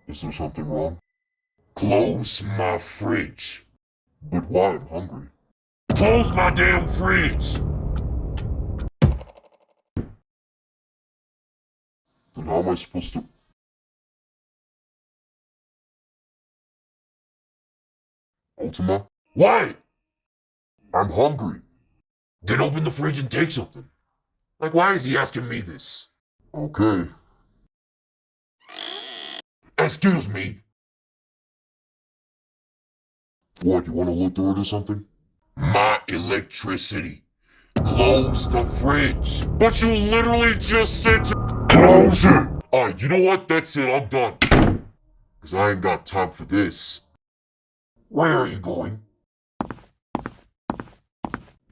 Is there something wrong? Close my fridge. But why? I'm hungry. Close my damn fridge! Then how am I supposed to... Ultima? Why? I'm hungry. Then open the fridge and take something. Like, why is he asking me this? Okay. Excuse me. What, you want to look through it or something? My electricity. Close the fridge. But you literally just said to... Close it! Alright, you know what? That's it. I'm done. Because I ain't got time for this. Where are you going?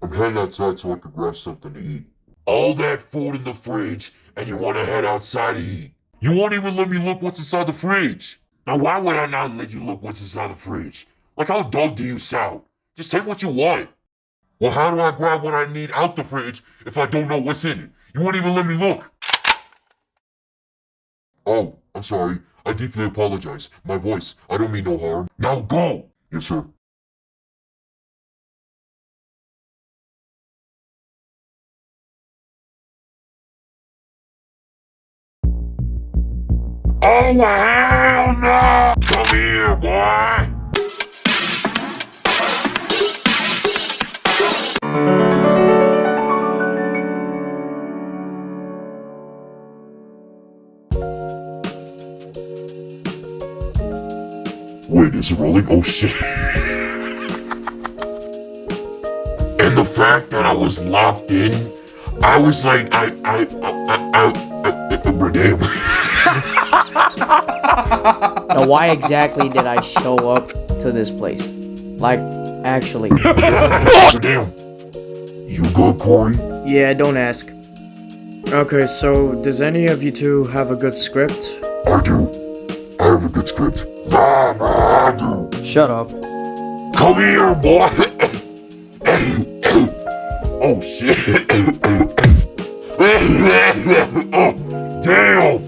I'm heading outside so I can grab something to eat. All that food in the fridge, and you want to head outside to eat. You won't even let me look what's inside the fridge. Now why would I not let you look what's inside the fridge? Like, how dumb do you sound? Just take what you want. Well, how do I grab what I need out the fridge if I don't know what's in it? You won't even let me look. Oh, I'm sorry. I deeply apologize. My voice, I don't mean no harm. Now go! Yes, sir. Oh, hell no! Come here, boy! Wait, is it rolling? Oh shit. And the fact that I was locked in, I was like, damn. Now, why exactly did I show up to this place? Like, actually. Damn. You good, Corey? Yeah, don't ask. Okay, so does any of you two have a good script? I do. I have a good script. I do. Shut up. Come here, boy. Oh shit. Oh, damn.